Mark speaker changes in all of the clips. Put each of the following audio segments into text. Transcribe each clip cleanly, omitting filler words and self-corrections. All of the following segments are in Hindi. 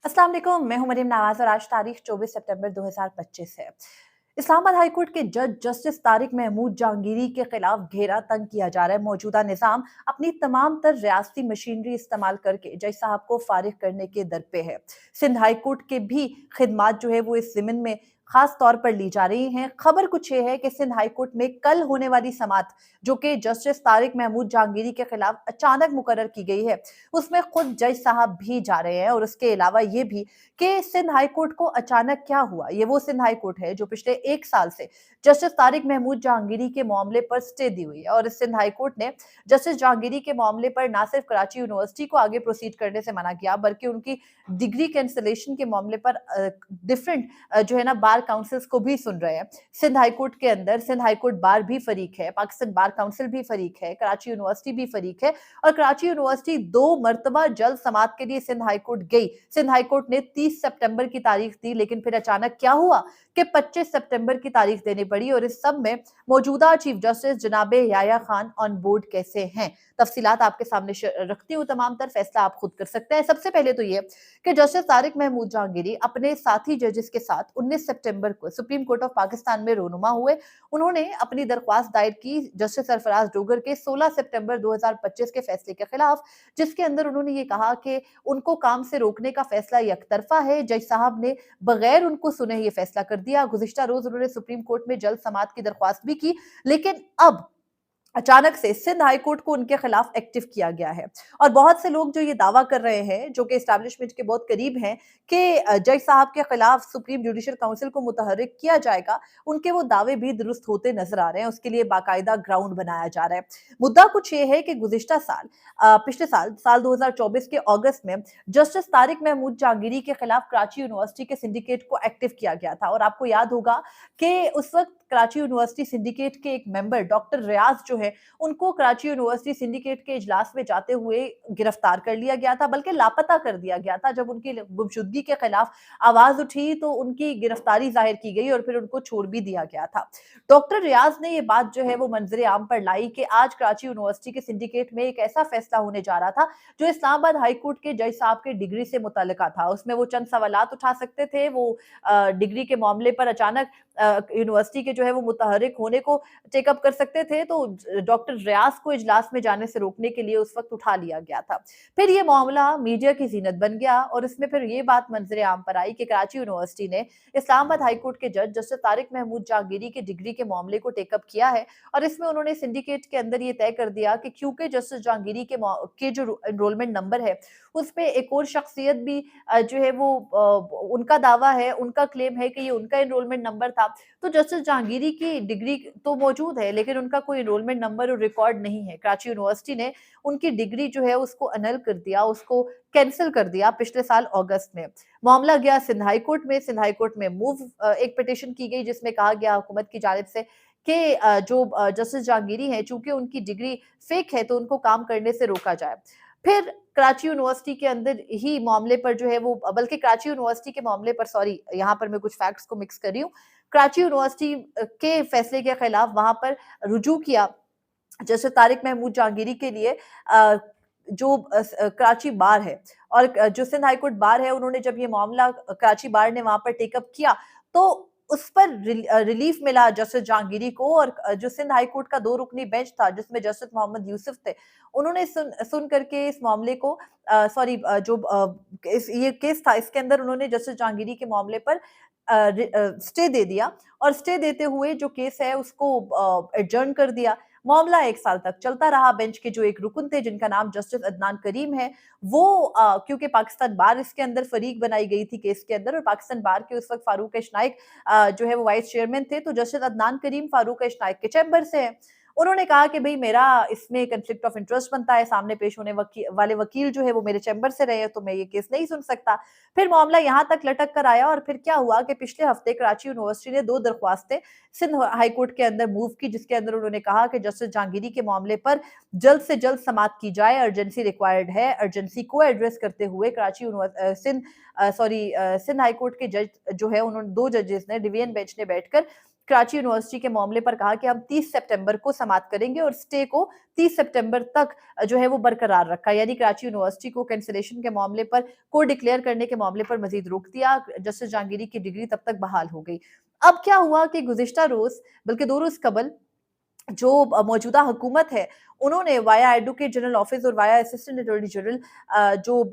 Speaker 1: अस्सलाम वालेकुम, मैं हूं मरीम नवाज और आज तारीख 24 सितंबर 2025 है। इस्लामाबाद हाई कोर्ट के जज जस्टिस तारिक महमूद जहांगीरी के खिलाफ घेरा तंग किया जा रहा है। मौजूदा निजाम अपनी तमाम तर रियासती मशीनरी इस्तेमाल करके जज साहब को फारिग करने के दर पे है। सिंध हाई कोर्ट के भी खिदमात जो है वो इस जिम्न में खास तौर पर ली जा रही हैं। खबर कुछ ये है कि सिंध हाई कोर्ट में कल होने वाली समात जो कि जस्टिस तारिक महमूद जहांगीरी के खिलाफ अचानक मुकर्रर की गई है, उसमें खुद जज साहब भी जा रहे हैं। और उसके अलावा ये भी कि सिंध हाई कोर्ट को अचानक क्या हुआ। ये वो सिंध हाई कोर्ट है जो पिछले 1 साल से जस्टिस तारिक महमूद जहांगीरी के मामले पर स्टे दी हुई है। और इस सिंध हाई कोर्ट ने जस्टिस जहांगीरी के मामले पर ना सिर्फ कराची यूनिवर्सिटी को आगे प्रोसीड करने से मना किया, बल्कि उनकी डिग्री कैंसिलेशन के मामले पर डिफरेंट जो है ना बार काउंसिल्स को भी सुन रहे हैं। सिंध हाई कोर्ट के अंदर सिंध हाई कोर्ट बार भी फरीक है, पाकिस्तान बार काउंसिल भी फरीक है, कराची यूनिवर्सिटी भी फरीक है। और कराची यूनिवर्सिटी 2 मरतबा जल्द समात के लिए सिंध हाई कोर्ट गई। सिंध हाई कोर्ट ने 30 सितंबर की तारीख दी, लेकिन फिर अचानक क्या हुआ कि 25 सितंबर की तारीख देनी पड़ी। और इस सब में मौजूदा चीफ जस्टिस जनाबे याया खान ऑन बोर्ड कैसे हैं, तफसीलात आपके सामने रखती हूँ। तमाम तर फैसला आप खुद कर सकते हैं। सबसे पहले तो ये कि जस्टिस तारिक महमूद जहांगीरी अपने साथी जजेस के साथ 19 सितंबर को सुप्रीम कोर्ट ऑफ पाकिस्तान में रोनुमा हुए। उन्होंने अपनी दरख्वास्त दायर की जस्टिस सरफराज डोगर के 16 सितंबर 2025 के फैसले के खिलाफ, जिसके अंदर उन्होंने ये कहा कि उनको काम से रोकने का फैसला यकतरफा है। जज साहब ने बगैर उनको सुने ये फैसला कर दिया। गुज़िश्ता रोज उन्होंने सुप्रीम कोर्ट में जल्द समाअत की दरख्वास्त भी की, लेकिन अब अचानक से सिंध हाई कोर्ट को उनके खिलाफ एक्टिव किया गया है। और बहुत से लोग जो ये दावा कर रहे हैं, जो कि एस्टैब्लिशमेंट के बहुत करीब हैं, कि जज साहब के खिलाफ सुप्रीम जुडिशल काउंसिल को मुतहर्रिक किया जाएगा, उनके वो दावे भी दुरुस्त होते नजर आ रहे हैं। उसके लिए बाकायदा ग्राउंड बनाया जा रहा है। मुद्दा कुछ ये है कि गुज़िश्ता साल पिछले साल 2024 के अगस्त में जस्टिस तारिक महमूद जहांगीरी के खिलाफ कराची यूनिवर्सिटी के सिंडिकेट को एक्टिव किया गया था। और आपको याद होगा कि उस वक्त कराची यूनिवर्सिटी सिंडिकेट के एक मेंबर डॉक्टर रियाज जो है, उनको कराची यूनिवर्सिटी सिंडिकेट के इजलास में जाते हुए गिरफ्तार कर लिया गया था, बल्कि लापता कर दिया गया था। जब उनकी गुमशुदगी के खिलाफ आवाज उठी तो उनकी गिरफ्तारी जाहिर की गई और फिर उनको छोड़ भी दिया गया था। डॉक्टर रियाज ने ये बात जो है वो मंजरे आम पर लाई कि आज कराची यूनिवर्सिटी के सिंडिकेट में एक ऐसा फैसला होने जा रहा था जो इस्लामाबाद हाई कोर्ट के जज साहब के डिग्री से मुतल्लिका था। उसमें वो चंद सवालात उठा सकते थे। वो डिग्री के मामले पर अचानक यूनिवर्सिटी के जो है वो मुतहर्रिक होने को टेकअप कर सकते थे, तो डॉक्टर रियाज को इजलास में जाने से रोकने के लिए उस वक्त उठा लिया गया था। फिर ये मामला मीडिया की जीनत बन गया और इसमें फिर ये बात मंजरे आम पर आई कि कराची यूनिवर्सिटी ने इस्लामाबाद हाई कोर्ट के जज जस्टिस तारिक महमूद जहांगीरी के डिग्री के मामले को टेकअप किया है। और इसमें उन्होंने सिंडिकेट के अंदर ये तय कर दिया कि क्योंकि जस्टिस जहांगीरी के जो एनरोलमेंट नंबर है उसपे एक और शख्सियत भी जो है वो उनका दावा है, उनका क्लेम है कि ये उनका एनरोलमेंट नंबर था। तो जस्टिस जहांगीरी की डिग्री तो मौजूद है, लेकिन उनका कोई एनरोलमेंट नंबर और रिकॉर्ड नहीं है। कराची यूनिवर्सिटी ने उनकी डिग्री जो है उसको अनल कर दिया, उसको कैंसिल कर दिया पिछले साल अगस्त में। मामला गया सिंध हाई कोर्ट में। सिंध हाई कोर्ट में एक पिटीशन की गई जिसमें कहा गया हुकूमत की जानिब से कि जो जस्टिस जहांगीरी हैं, चूंकि उनकी डिग्री फेक है तो उनको काम करने से रोका जाए। फिर कराची यूनिवर्सिटी के अंदर ही मामले पर जो है वो, बल्कि कराची यूनिवर्सिटी के मामले पर, सॉरी यहाँ पर मैं कुछ फैक्ट्स को मिक्स कर रही हूँ, कराची यूनिवर्सिटी के फैसले के खिलाफ वहां पर रुजू किया जैसे तारिक महमूद जहांगीरी के लिए जो कराची बार है और जो सिंध हाईकोर्ट बार है, उन्होंने जब ये मामला कराची बार ने वहां पर टेकअप किया तो उस पर रिलीफ मिला जस्टिस जहांगीरी को। और जो सिंध हाई कोर्ट का 2 रुकनी बेंच था जिसमें जस्टिस मोहम्मद यूसुफ थे, उन्होंने सुन करके इस मामले को, सॉरी, ये केस था, इसके अंदर उन्होंने जस्टिस जहांगीरी के मामले पर स्टे दे दिया। और स्टे देते हुए जो केस है उसको एडजर्न कर दिया। मामला 1 साल तक चलता रहा। बेंच के जो एक रुकन थे जिनका नाम जस्टिस अदनान करीम है, वो क्योंकि पाकिस्तान बार इसके अंदर फरीक बनाई गई थी केस के अंदर, और पाकिस्तान बार के उस वक्त फारूक नाइक जो है वो वाइस चेयरमैन थे, तो जस्टिस अदनान करीम फारूक नाइक के चैम्बर से है। उन्होंने कहा कि भाई मेरा इसमें कंफ्लिक्ट ऑफ इंटरेस्ट बनता है, सामने पेश होने वाले वकील जो है वो मेरे चैम्बर से रहे हैं, तो मैं ये केस नहीं सुन सकता। फिर मामला यहाँ तक लटक कर आया और फिर क्या हुआ कि पिछले हफ्ते कराची यूनिवर्सिटी ने 2 दरख्वास्तें सिंध हाई कोर्ट के अंदर मूव की, जिसके अंदर उन्होंने कहा कि जस्टिस जहांगीरी के मामले पर जल्द से जल्द समाअत की जाए, अर्जेंसी रिक्वायर्ड है। अर्जेंसी को एड्रेस करते हुए कराची सिंध हाई कोर्ट के जज जो है, उन्होंने 2 जजेस ने डिवीजन बेंच ने बैठकर कराची यूनिवर्सिटी के मामले पर कहा कि हम 30 सितंबर को समाप्त करेंगे और स्टे को 30 सितंबर तक जो है वो बरकरार रखा। यानी कराची यूनिवर्सिटी को कैंसिलेशन के मामले पर कोर्ट डिक्लेयर करने के मामले पर मजीद रोक दिया। जस्टिस जहांगीरी की डिग्री तब तक बहाल हो गई। अब क्या हुआ कि गुज़िश्ता रोज़ बल्कि 2 रोज़ कबल जो मौजूदा हुकूमत है, उन्होंने वाया एडवोकेट जनरल ऑफिस और वाया असिस्टेंट अटॉर्नी जनरल जो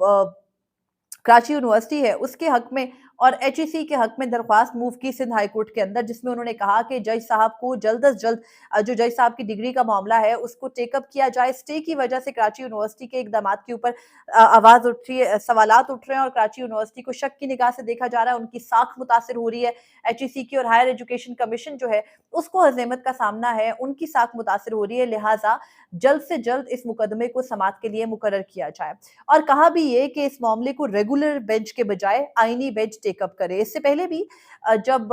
Speaker 1: कराची यूनिवर्सिटी है उसके हक में और एचईसी के हक में दरख्वास्त मूव की सिंध हाई कोर्ट के अंदर, जिसमें उन्होंने कहा कि जज साहब को जल्द अज जल्द जो जज साहब की डिग्री का मामला है उसको टेकअप किया जाए। स्टे की वजह से कराची यूनिवर्सिटी के इकदाम के ऊपर आवाज उठ रही है, सवालात उठ रहे हैं और कराची यूनिवर्सिटी को शक की निगाह से देखा जा रहा है, उनकी साख मुतासिर हो रही है। एचईसी की और हायर एजुकेशन कमीशन जो है उसको हजेमत का सामना है, उनकी साख मुतासिर हो रही है, लिहाजा जल्द से जल्द इस मुकदमे को समाअत के लिए मुकर्रर किया जाए। और कहा भी ये कि इस मामले को रेगुलर बेंच के बजाय आईनी बेंच टेकअप करे। इससे पहले भी जब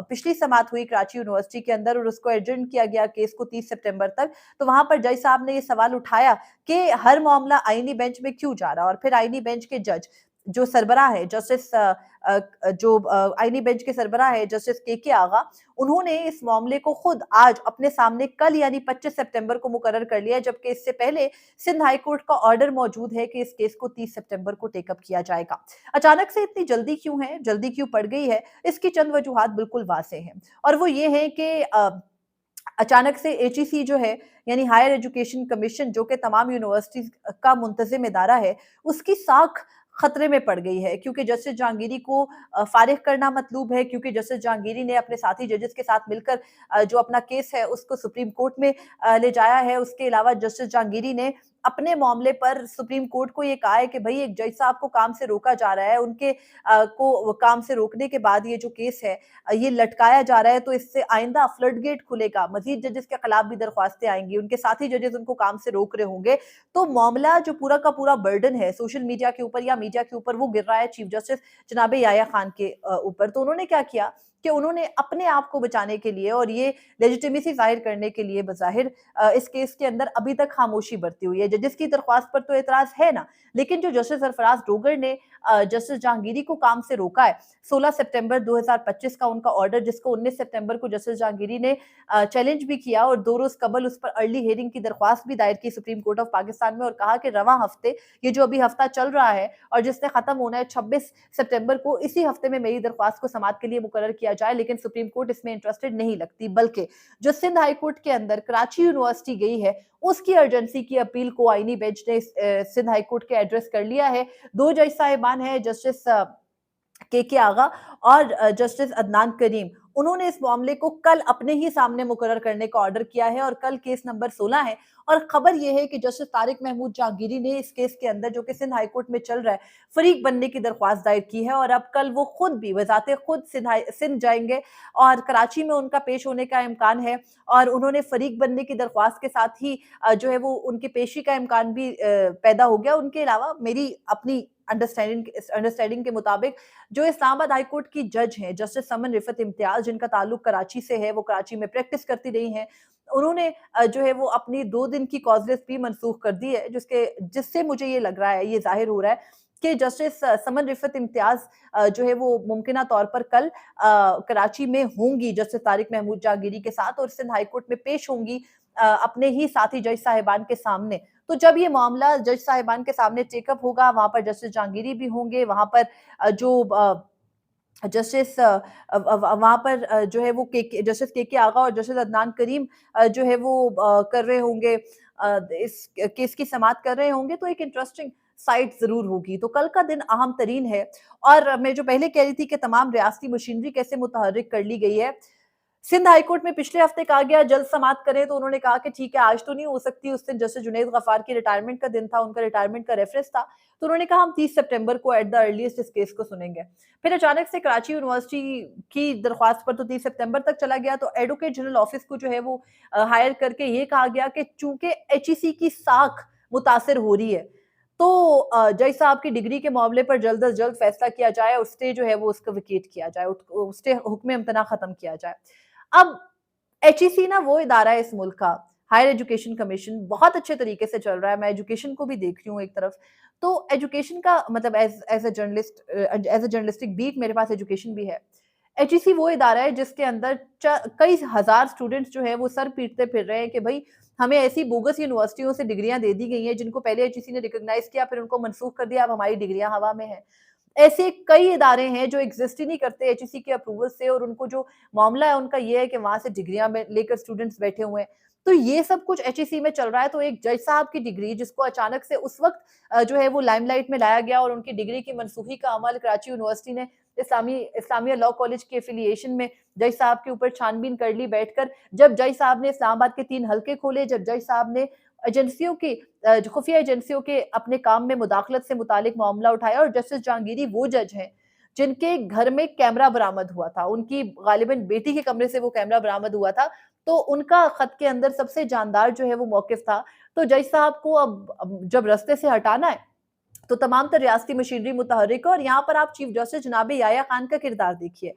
Speaker 1: पिछली समाअत हुई कराची यूनिवर्सिटी के अंदर और उसको एडजर्न किया गया केस को 30 सितंबर तक, तो वहां पर जज साहब ने ये सवाल उठाया कि हर मामला आईनी बेंच में क्यों जा रहा है। और फिर आईनी बेंच के जज जो सरबराह है जस्टिस जो आईनी बेंच के सरबराह है जस्टिस के आगा, उन्होंने इस मामले को खुद आज अपने सामने कल यानी 25 सितंबर को मुकर्रर कर लिया, जबकि इससे पहले सिंध हाई कोर्ट का ऑर्डर मौजूद है कि इस केस को 30 सितंबर को टेकअप किया जाएगा। अचानक से इतनी जल्दी क्यों है, जल्दी क्यों पड़ गई है, इसकी चंद वजूहात बिल्कुल वाज़ेह हैं और वो ये है कि अचानक से एचईसी जो है यानी हायर एजुकेशन कमीशन जो कि तमाम यूनिवर्सिटीज का मुंतजिम इदारा है, उसकी साख खतरे में पड़ गई है क्योंकि जस्टिस जहांगीरी को फारिग करना मतलूब है, क्योंकि जस्टिस जहांगीरी ने अपने साथी जजेस के साथ मिलकर जो अपना केस है उसको सुप्रीम कोर्ट में ले जाया है। उसके अलावा जस्टिस जहांगीरी ने अपने मामले पर सुप्रीम कोर्ट को ये कहा है कि भाई एक जज साहब को काम से रोका जा रहा है, उनके को काम से रोकने के बाद ये जो केस है ये लटकाया जा रहा है, तो इससे आइंदा फ्लड गेट खुलेगा, मजीद जजेस के खिलाफ भी दरख्वास्तें आएंगी, उनके साथी जजेस उनको काम से रोक रहे होंगे, तो मामला जो पूरा का पूरा बर्डन है सोशल मीडिया के ऊपर या मीडिया के ऊपर वो गिर रहा है चीफ जस्टिस जनाब याया खान के ऊपर। तो उन्होंने क्या किया कि उन्होंने अपने आप को बचाने के लिए और ये लेजिटिमेसी जाहिर करने के लिए बज़ाहिर इस केस के अंदर अभी तक खामोशी बरती हुई है। जजेस की दरख्वास्त पर तो एतराज है ना, लेकिन जो जस्टिस सरफराज डोगर ने जस्टिस जहांगीरी को काम से रोका है, 16 सितंबर 2025 का उनका ऑर्डर, जिसको 19 सितंबर को जस्टिस जहांगीरी ने चैलेंज भी किया और 2 रोज कबल उस पर अर्ली हियरिंग की दरख्वास्त भी दायर की सुप्रीम कोर्ट ऑफ पाकिस्तान में और कहा कि रवां हफ्ते, ये जो अभी हफ्ता चल रहा है और जिसने खत्म होना है 26 सितंबर को, इसी हफ्ते में मेरी दरख्वास्त को समाअत के लिए मुकर्रर किया जाए। लेकिन सुप्रीम कोर्ट इसमें इंटरेस्टेड नहीं लगती, बल्कि जो सिंध हाई कोर्ट के अंदर कराची यूनिवर्सिटी गई है उसकी अर्जेंसी की अपील को आईनी बेंच ने सिंध हाई कोर्ट के एड्रेस कर लिया है। 2 जज साहिबान है जस्टिस के आगा और जस्टिस अदनान करीम, उन्होंने इस मामले को कल अपने ही सामने मुकर्रर करने का ऑर्डर किया है और कल केस नंबर 16 है। और खबर यह है कि जस्टिस तारिक महमूद जहांगीरी ने इस केस के अंदर जो कि सिंध हाई कोर्ट में चल रहा है फरीक बनने की दरख्वास्त दायर की है और अब कल वो खुद भी वजाते खुद सिंध जाएंगे और कराची में उनका पेश होने का इम्कान है और उन्होंने फरीक बनने की दरख्वास्त के साथ ही जो है वो उनकी पेशी का इम्कान भी पैदा हो गया। उनके अलावा मेरी अपनी अंडरस्टैंडिंग के मुताबिक जो इस्लामाबाद हाई कोर्ट की जज हैं जस्टिस समन रिफत इम्तियाज, जिनका ताल्लुक कराची से है, वो कराची में प्रैक्टिस करती रही हैं, उन्होंने जो है वो अपनी 2 दिन की कॉजलेस भी मनसूख कर दी है, जिससे मुझे ये लग रहा है, ये जाहिर हो रहा है कि जस्टिस समन रिफत इम्तियाज जो है वो मुमकिना तौर पर कल कराची में होंगी जस्टिस तारिक महमूद जहांगीरी के साथ और सिंध हाई कोर्ट में पेश होंगी अपने ही साथी जज साहिबान के सामने। तो जब ये मामला जज साहिबान के सामने टेकअप होगा, वहां पर जस्टिस जहांगीरी भी होंगे, वहां पर जो जस्टिस वहां पर जो है वो जस्टिस के आगा और जस्टिस अदनान करीम जो है वो कर रहे होंगे, इस केस की समाअत कर रहे होंगे, तो एक इंटरेस्टिंग साइट जरूर होगी। तो कल का दिन अहम तरीन है और मैं जो पहले कह रही थी कि तमाम रियासती मशीनरी कैसे मुतहर्रिक कर ली गई है, सिंध हाईकोर्ट में पिछले हफ्ते कहा गया जल्द समाअत करें, तो उन्होंने कहा कि ठीक है आज तो नहीं हो सकती, उस दिन जस्टिस जुनैद गफ्फार की रिटायरमेंट का दिन था, उनका रिटायरमेंट का रेफरेंस था, तो उन्होंने कहा हम 30 सितंबर को एट द अर्लीस्ट इस केस को सुनेंगे। फिर अचानक से कराची यूनिवर्सिटी की दरख्वास्त पर तो 30 सितंबर तक चला गया, तो एडवोकेट जनरल ऑफिस को जो है वो हायर करके ये कहा गया कि चूंकि एचईसी की साख मुतासिर हो रही है, तो जज साहब की डिग्री के मामले पर जल्द अज जल्द फैसला किया जाए, उस स्टे जो है वो उसको विकेट किया जाए, उस स्टे हुक्म इम्तना खत्म किया जाए। अब एचईसी ना वो इदारा है इस मुल्क का, हायर एजुकेशन कमीशन बहुत अच्छे तरीके से चल रहा है, मैं एजुकेशन को भी देख रही हूँ एक तरफ, तो एजुकेशन का मतलब as as a journalist as a journalistic beat मेरे पास एजुकेशन भी है। एचईसी वो इदारा है जिसके अंदर कई हजार स्टूडेंट्स जो है वो सर पीटते फिर रहे हैं कि भाई हमें ऐसी बोगस यूनिवर्सिटियों से डिग्रियां दे दी गई हैं जिनको पहले एचईसी ने रिकॉग्नाइज किया, फिर उनको मनसूख कर दिया, अब हमारी डिग्रियां हवा में हैं। ऐसे कई इदारे हैं जो एग्जिस्ट ही नहीं करते एचईसी के अप्रूवल से, और उनको जो मामला है उनका ये है कि वहां से डिग्रियां लेकर स्टूडेंट्स बैठे हुए हैं। तो ये सब कुछ एचईसी में चल रहा है। तो एक जज साहब की डिग्री जिसको अचानक से उस वक्त जो है वो लाइमलाइट में लाया गया, और उनकी डिग्री की मनसूखी का अमल कराची यूनिवर्सिटी ने इस्लामिया लॉ कॉलेज के एफिलिएशन में जज साहब के ऊपर छानबीन कर ली बैठकर। जब जज साहब ने इस्लामाबाद के 3 हलके खोले, जब जज साहब ने एजेंसियों की जो खुफिया एजेंसियों के अपने काम में मुदाखलत से मुतालिक मामला उठाया, और जस्टिस जहांगीरी वो जज हैं जिनके घर में कैमरा बरामद हुआ था। उनकी गालिबन बेटी के कमरे से वो कैमरा बरामद हुआ था। तो उनका खत के अंदर सबसे जानदार जो है वो मौकिफ था। तो जज साहब को अब जब रास्ते से हटाना है तो तमाम तर रियासती मशीनरी मुतहर्रिक है, और यहाँ पर आप चीफ जस्टिस जनाब याया खान का किरदार देखिए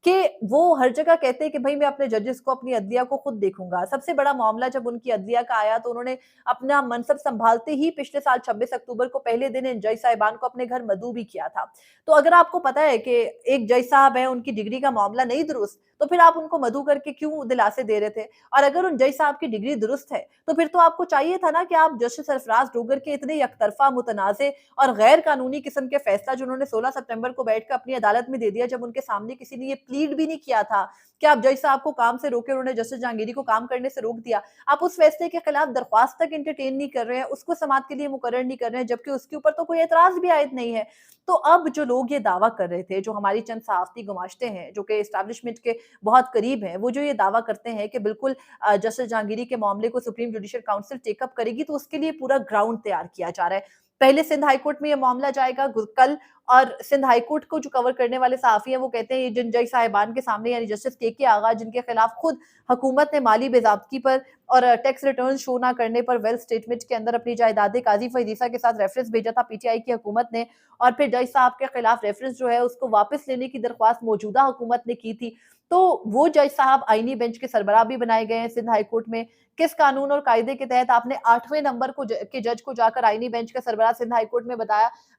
Speaker 1: कि वो हर जगह कहते हैं कि भाई मैं अपने जजेस को, अपनी अदलिया को खुद देखूंगा। सबसे बड़ा मामला जब उनकी अदलिया का आया तो उन्होंने अपना मनसब संभालते ही पिछले साल 26 अक्टूबर को पहले दिन इन जज साहिबान को अपने घर मदऊ भी किया था। तो अगर आपको पता है कि एक जज साहब है, उनकी डिग्री का मामला नहीं दुरुस्त, तो फिर आप उनको मदऊ करके क्यों दिलासे दे रहे थे? और अगर उन जज साहब की डिग्री दुरुस्त है तो फिर तो आपको चाहिए था ना कि आप जस्टिस सरफराज डोगर के इतने यकतरफा, मुतनाज़े और गैर कानूनी किस्म के फैसला जो उन्होंने 16 सितंबर को बैठकर अपनी अदालत में दे दिया, जब उनके सामने किसी ने ये प्लीड भी नहीं किया था कि आप जज साहब को काम से रोके, उन्होंने जस्टिस जहांगीरी को काम करने से रोक दिया। आप उस फैसले के खिलाफ दरख्वास्त तक एंटरटेन नहीं कर रहे हैं, उसको समाअत के लिए मुकर्रर नहीं कर रहे हैं, जबकि उसके ऊपर तो कोई एतराज भी आयद नहीं है। तो अब जो लोग ये दावा कर रहे थे, जो हमारी चंद सहाफ़ती गुमाश्ते हैं, जो कि एस्टैब्लिशमेंट के बहुत करीब हैं, वो जो ये दावा करते हैं कि बिल्कुल जस्टिस जहांगीरी के मामले को सुप्रीम जुडिशियल काउंसिल टेकअप करेगी, तो उसके लिए पूरा ग्राउंड तैयार किया जा रहा है। पहले सिंध हाई कोर्ट में ये मामला जाएगा कल, और सिंध हाई कोर्ट को जो कवर करने वाले सहाफ़ी हैं वो कहते हैं ये जिन जज साहिबान के सामने, यानी जस्टिस के आगा, जिनके खिलाफ खुद हुकूमत ने माली बेज़ाब्तगी पर और टैक्स रिटर्न शो ना करने पर वेल्थ स्टेटमेंट के अंदर अपनी जायदादें काजी फजीसा के साथ रेफरेंस भेजा था पीटीआई की हुकूमत ने, और फिर जज साहब के खिलाफ रेफरेंस जो है उसको वापस लेने की दरख्वास्त मौजूदा हुकूमत ने की थी। तो वो जज साहब आईनी बेंच के सरबराह भी बनाए गए हैं सिंध हाई कोर्ट में। किस कानून और कायदे के तहत आपने 8वें नंबर के जज को जाकर आईनी बेंच का सरबराह सिंध हाई कोर्ट में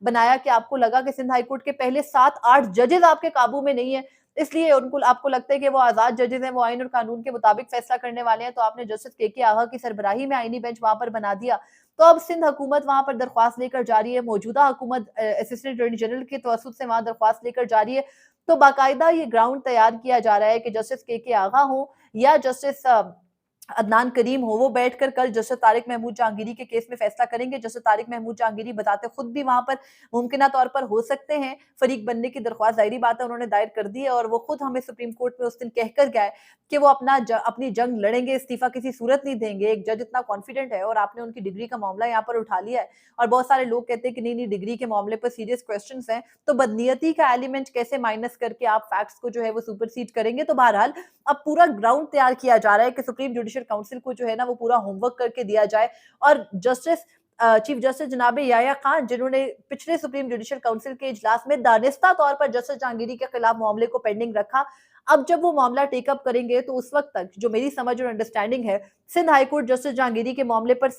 Speaker 1: बनाया कि आपको लगा कि सिंध हाई कोर्ट के पहले 7-8 जजेस आपके काबू में नहीं है, इसलिए उनको आपको लगता है कि वो आजाद जजेस हैं, वो आईन और कानून के मुताबिक फैसला करने वाले हैं, तो आपने जस्टिस के आगा की सरबराही में आईनी बेंच वहां पर बना दिया। तो अब सिंध हुकूमत वहां पर दरख्वास्त लेकर जा रही है, मौजूदा हुकूमत असिस्टेंट अटॉर्नी जनरल के तवसुत से वहां दरख्वास्त लेकर जा रही है। तो बाकायदा ये ग्राउंड तैयार किया जा रहा है कि जस्टिस के आगा हो या जस्टिस अदनान करीम हो, वो बैठकर कल जस्टिस तारिक महमूद जहांगीरी के केस में फैसला करेंगे। जस्टिस तारिक महमूद जहांगीरी बताते खुद भी वहां पर मुमकिना तौर पर हो सकते हैं, फरीक बनने की दरख्वास्त जाहिर बात है उन्होंने दायर कर दी है, और वो खुद हमें सुप्रीम कोर्ट में उस दिन कहकर गए कि वो अपनी जंग लड़ेंगे, इस्तीफा किसी सूरत नहीं देंगे। एक जज इतना कॉन्फिडेंट है, और आपने उनकी डिग्री का मामला यहाँ पर उठा लिया है, और बहुत सारे लोग कहते हैं कि नहीं डिग्री के मामले पर सीरियस क्वेश्चन हैं, तो बदनीयती का एलिमेंट कैसे माइनस करके आप फैक्ट्स को जो है वो सुपरसीड करेंगे। तो बहरहाल अब पूरा ग्राउंड तैयार किया जा रहा है कि सुप्रीम जुडिशियल काउंसिल को जो है ना वो पूरा होमवर्क करके दिया जाए, और चीफ जस्टिस जनाब याया खान, जिन्होंने पिछले सुप्रीम जुडिशियल काउंसिल के इजलास में दानिस्ता तौर पर जस्टिस जहांगीरी के खिलाफ मामले को पेंडिंग रखा, अब जब वो मामला टेकअप करेंगे तो उस वक्त तक जो मेरी समझ और अंडरस्टैंडिंग है, Sindh high court justice Jahangiri के मामले पर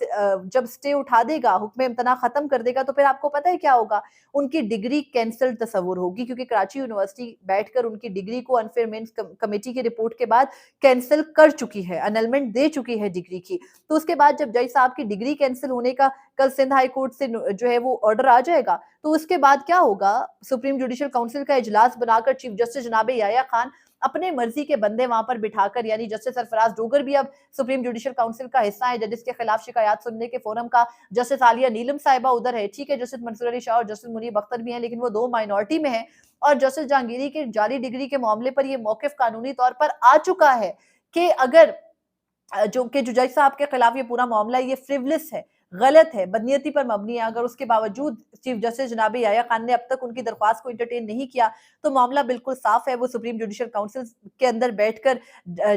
Speaker 1: जब स्टे उठा देगा, हुक्म इम्तना खत्म कर देगा, तो फिर आपको पता है क्या होगा, उनकी डिग्री कैंसिल तस्वुर होगी, क्योंकि कराची यूनिवर्सिटी बैठकर उनकी डिग्री को अनफेयर मेंस कमेटी की रिपोर्ट के बाद कैंसिल कर चुकी है, अनलमेंट दे चुकी है डिग्री की। तो उसके बाद जब जज साहब की डिग्री कैंसिल होने का कल सिंध हाई कोर्ट से जो है वो ऑर्डर आ जाएगा, तो उसके बाद क्या होगा, सुप्रीम जुडिशियल काउंसिल का इजलास बनाकर चीफ जस्टिस जनाब याया खान अपने मर्जी के बंदे वहां पर बिठाकर, यानी जस्टिस सरफराज डोगर भी अब सुप्रीम जुडिशियल काउंसिल का हिस्सा है, जजेस के खिलाफ शिकायत सुनने के फोरम का, जस्टिस आलिया नीलम साहिबा उधर है, ठीक है, जस्टिस मंसूर अली शाह और जस्टिस मुनीब अख्तर भी हैं, लेकिन वो 2 माइनॉरिटी में है, और जस्टिस जहांगीरी के जाली डिग्री के मामले पर ये मौकिफ कानूनी तौर पर आ चुका है कि अगर जो जज साहब के खिलाफ ये पूरा मामला ये फ्रिवलेस है, गलत है, बदनीयती पर मबनी है, अगर उसके बावजूद चीफ जस्टिस जनाब याया खान ने अब तक उनकी दरख्वास्त को एंटरटेन नहीं किया, तो मामला बिल्कुल साफ है, वो सुप्रीम जुडिशियल काउंसिल के अंदर बैठकर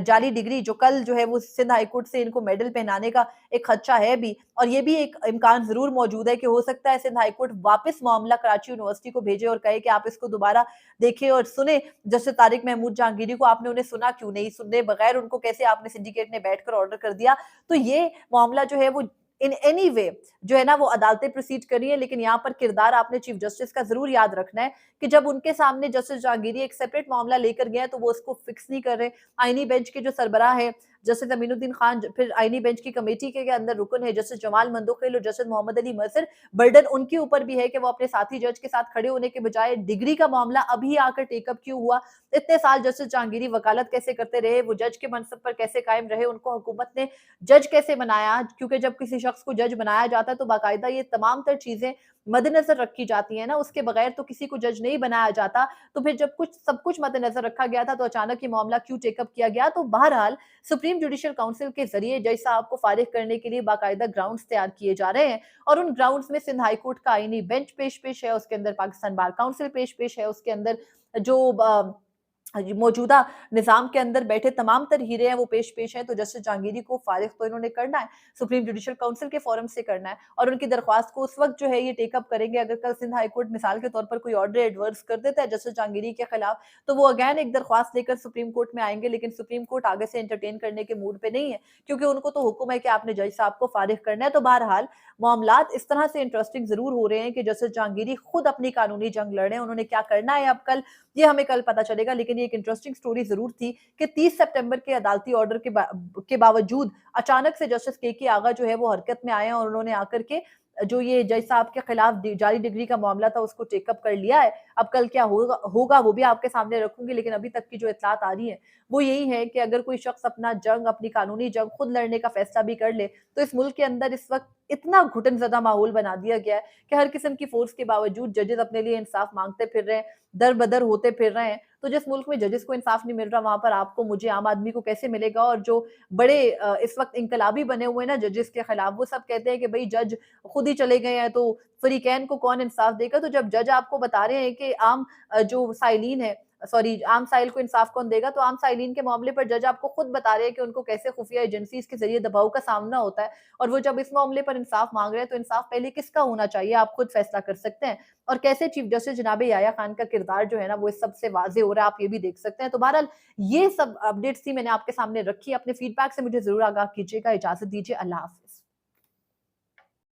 Speaker 1: जाली डिग्री जो कल जो है वो सिंध हाई कोर्ट से इनको मेडल पहनाने का एक खदशा है भी, और ये भी एक इम्कान जरूर मौजूद है कि हो सकता है सिंध हाई कोर्ट वापस मामला कराची यूनिवर्सिटी को भेजे और कहे कि आप इसको दोबारा देखें और सुने। जस्टिस तारिक महमूद जहांगीरी को आपने उन्हें सुना क्यों नहीं, सुनने बगैर उनको कैसे आपने सिंडिकेट ने बैठकर ऑर्डर कर दिया। तो ये मामला जो है वो इन एनी वे जो है ना वो अदालतें प्रोसीड कर रही हैं, लेकिन यहाँ पर किरदार आपने चीफ जस्टिस का ज़रूर याद रखना है कि जब उनके सामने जस्टिस जहांगीरी एक सेपरेट मामला लेकर गए हैं, तो वो उसको फिक्स नहीं कर रहे। आईनी बेंच के जो सरबराह है जस्टिस अमीनुद्दीन खान, फिर आईनी बेंच की कमेटी के अंदर रुकन है जस्टिस जमाल मंदोखिल और जस्टिस मोहम्मद अली मर्सर, बर्डन उनके ऊपर भी है कि वो अपने साथी जज के साथ खड़े होने के बजाय डिग्री का मामला अभी आकर टेकअप क्यों हुआ, इतने साल जस्टिस जहांगीरी वकालत कैसे करते रहे, वो जज के मनसब पर कैसे कायम रहे, उनको हुकूमत ने जज कैसे बनाया, क्योंकि जब किसी शख्स को जज बनाया जाता है तो बाकायदा ये तमाम तर चीजें मद्देनजर रखी जाती है ना, उसके बगैर तो किसी को जज नहीं बनाया जाता। तो फिर जब कुछ सब कुछ मद्देनजर रखा गया था तो अचानक ये मामला क्यों टेकअप किया गया? तो बहरहाल सुप्रीम जुडिशियल काउंसिल के जरिए जज साहब को फारिग करने के लिए बाकायदा ग्राउंड्स तैयार किए जा रहे हैं, और उन ग्राउंड्स में सिंध हाई कोर्ट का आईनी बेंच पेश है, उसके अंदर पाकिस्तान बार काउंसिल पेश है, उसके अंदर जो मौजूदा निज़ाम के अंदर बैठे तमाम तर हीरे हैं वो पेश हैं, तो जस्टिस जहांगीरी को फारिग तो इन्होंने करना है, सुप्रीम जुडिशियल काउंसिल के फोरम से करना है, और उनकी दरख्वास्त को उस वक्त जो है ये टेकअप करेंगे। अगर कल सिंध हाई कोर्ट मिसाल के तौर पर कोई ऑर्डर एडवर्स कर देता है जस्टिस जहांगीरी के खिलाफ, तो वो अगैन एक दरख्वास्त लेकर सुप्रीम कोर्ट में आएंगे, लेकिन सुप्रीम कोर्ट आगे से एंटरटेन करने के मूड पे नहीं है, क्योंकि उनको तो हुक्म है कि आपने जज साहब को फारिग करना है। तो बहरहाल मामलात इस तरह से इंटरेस्टिंग जरूर हो रहे हैं कि जस्टिस जहांगीरी खुद अपनी कानूनी जंग लड़ रहे हैं, उन्होंने क्या करना है अब कल ये हमें कल पता चलेगा, लेकिन ये एक इंटरेस्टिंग स्टोरी जरूर थी कि 30 सितंबर के अदालती ऑर्डर के बावजूद अचानक से जस्टिस के आगा जो है वो हरकत में आए हैं, और उन्होंने आकर के जो ये जज साहब के खिलाफ जारी डिग्री का मामला था उसको टेकअप कर लिया है। अब कल क्या होगा वो भी आपके सामने रखूंगी, लेकिन अभी तक की जो इत्तलात आ रही है वो यही है कि अगर कोई शख्स अपना जंग, अपनी कानूनी जंग खुद लड़ने का फैसला भी कर ले, तो इस मुल्क के अंदर इस वक्त इतना घुटनज़दा माहौल बना दिया गया है कि हर किस्म की फोर्स के बावजूद जजेस अपने लिए इंसाफ मांगते फिर रहे हैं, दर बदर होते फिर रहे हैं। तो जिस मुल्क में जजेस को इंसाफ नहीं मिल रहा, वहां पर आपको, मुझे, आम आदमी को कैसे मिलेगा? और जो बड़े इस वक्त इनकलाबी बने हुए हैं ना जजेस के खिलाफ, वो सब कहते हैं कि भाई जज खुद ही चले गए हैं तो फरीकैन को कौन इंसाफ देगा? तो जब जज आपको बता रहे हैं कि आम जो साइलीन है, सॉरी, आम साइल को इंसाफ कौन देगा, तो आम साइलीन के मामले पर जज आपको खुद बता रहे हैं कि उनको कैसे खुफिया एजेंसीज के जरिए दबाव का सामना होता है, और वो जब इस मामले पर इंसाफ मांग रहे हैं तो इंसाफ पहले किसका होना चाहिए, आप खुद फैसला कर सकते हैं। और कैसे चीफ जस्टिस जनाब याया खान का किरदार जो है ना वो इस सबसे वाजे हो रहा है, आप ये भी देख सकते हैं। तो बहरहाल ये सब अपडेट्स थी मैंने आपके सामने रखी, अपने फीडबैक से मुझे जरूर आगाह कीजिएगा। इजाजत दीजिए, अल्लाह हाफिज।